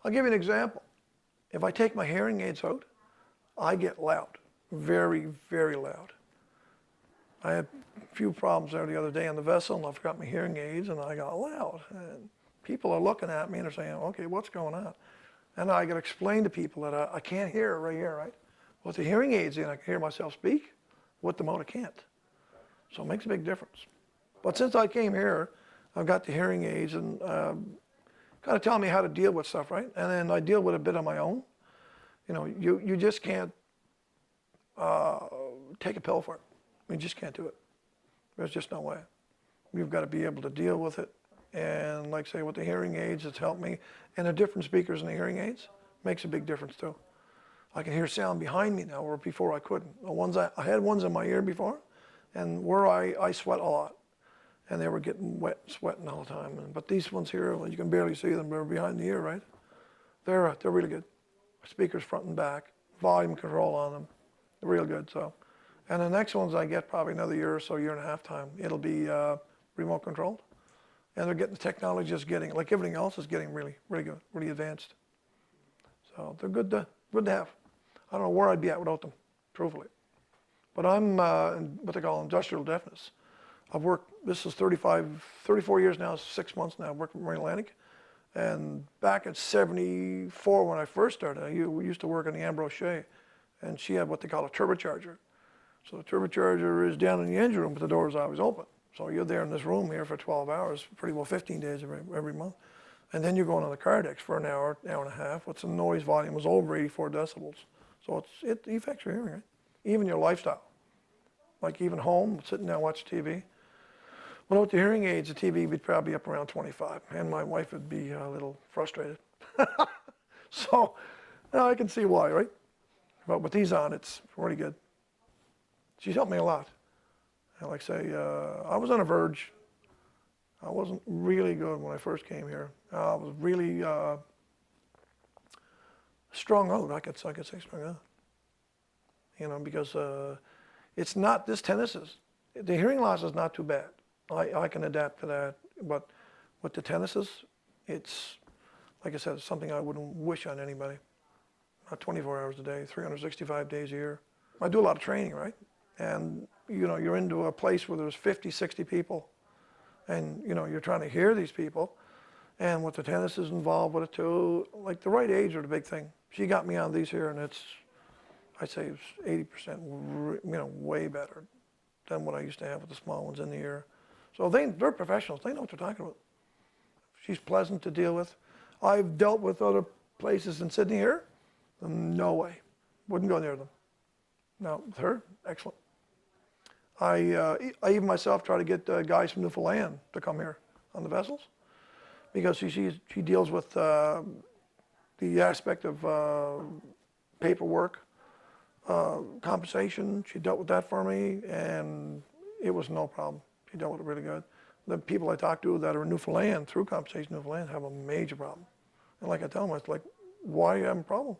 I'll give you an example. If I take my hearing aids out, I get loud, very, very loud. I had a few problems there the other day on the vessel, and I forgot my hearing aids, and I got loud. And people are looking at me, and they're saying, okay, what's going on? And I got to explain to people that I can't hear right here, right? With the hearing aids in, I can hear myself speak. With the mode, I can't. So it makes a big difference. But since I came here, I've got the hearing aids, and kind of telling me how to deal with stuff, right? And then I deal with a bit on my own. You know, you just can't take a pill for it. You just can't do it. There's just no way. You've got to be able to deal with it. And like I say, with the hearing aids, it's helped me. And the different speakers in the hearing aids makes a big difference too. I can hear sound behind me now, where before I couldn't. The ones I had ones in my ear before, and where I sweat a lot. And they were getting wet, sweating all the time. But these ones here, well, you can barely see them. They're behind the ear, right? They're really good. Speakers front and back, volume control on them. They're real good. So, and the next ones I get probably another year or so, year and a half time. It'll be remote controlled, and they're getting the technology is getting, like everything else, is getting really, really good, really advanced. So they're good to have. I don't know where I'd be at without them, truthfully. But I'm what they call industrial deafness. I've worked, this is 34 years now, 6 months now, I've worked with Marine Atlantic. And back in 74, when I first started, we used to work on the Ambrose Shea, and she had what they call a turbocharger. So the turbocharger is down in the engine room, but the door is always open. So you're there in this room here for 12 hours, pretty well 15 days every month. And then you're going on the car decks for an hour, hour and a half, with some noise volume was over 84 decibels. So it affects your hearing, right? Even your lifestyle. Like even home, sitting down watching TV. Well, with the hearing aids, the TV would probably be up around 25, and my wife would be a little frustrated. So, I can see why, right? But with these on, it's really good. She's helped me a lot. And like I say, I was on a verge. I wasn't really good when I first came here. I was really strung out, I could say strung out. You know, because it's not, this tinnitus, the hearing loss is not too bad. I can adapt to that, but with the tinnitus, it's, like I said, it's something I wouldn't wish on anybody. Not 24 hours a day, 365 days a year. I do a lot of training, right? And, you know, you're into a place where there's 50, 60 people, and, you know, you're trying to hear these people, and with the tinnitus involved with it too, like the right age are the big thing. She got me on these here, and it's, I'd say it's 80%, you know, way better than what I used to have with the small ones in the ear. So they're professionals. They know what they're talking about. She's pleasant to deal with. I've dealt with other places in Sydney here. No way. Wouldn't go near them. No, with her, excellent. I even myself try to get guys from Newfoundland to come here on the vessels, because she deals with the aspect of paperwork, compensation. She dealt with that for me, and it was no problem. She dealt with it really good. The people I talk to that are in Newfoundland, through Compensation Newfoundland, have a major problem. And like I tell them, it's like, why do you have a problem?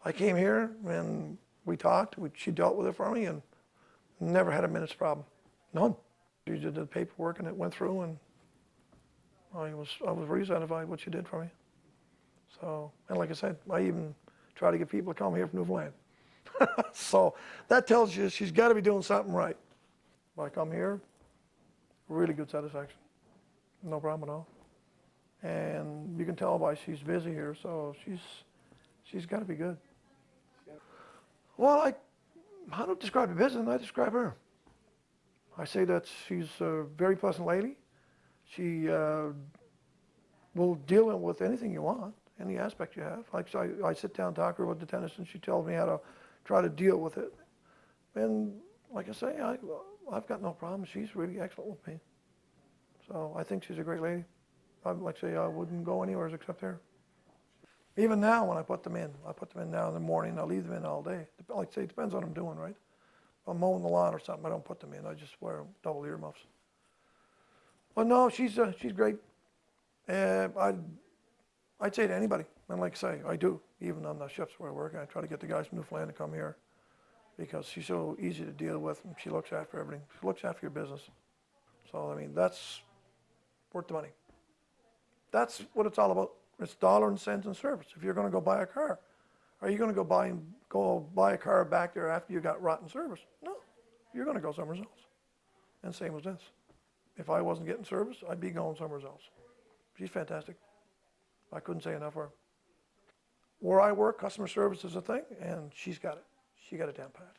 I came here and we talked, she dealt with it for me, and never had a minute's problem. None. She did the paperwork and it went through, and I was really satisfied with what she did for me. So, and like I said, I even try to get people to come here from Newfoundland. So that tells you she's got to be doing something right. When I come here, really good satisfaction. No problem at all. And you can tell by she's busy here, so she's got to be good. Well, I don't describe the business, I describe her. I say that she's a very pleasant lady. She will deal with anything you want, any aspect you have. Like I sit down and talk to her about the tennis, and she tells me how to try to deal with it. And like I say, I've got no problem. She's really excellent with me. So I think she's a great lady. Like I say, I wouldn't go anywhere except there. Even now when I put them in now in the morning, I leave them in all day. Like I say, it depends on what I'm doing, right? If I'm mowing the lawn or something, I don't put them in. I just wear double earmuffs. But no, she's great. I'd say to anybody, and like I say, I do, even on the ships where I work, I try to get the guys from Newfoundland to come here because she's so easy to deal with, and she looks after everything. She looks after your business. So, I mean, that's worth the money. That's what it's all about, It's dollar and cents in service. If you're going to go buy a car, are you going to go buy a car back there after you got rotten service? No, you're going to go somewhere else. And same with this. If I wasn't getting service, I'd be going somewhere else. She's fantastic. I couldn't say enough for her. Where I work, customer service is a thing, and she's got it. She got it down pat.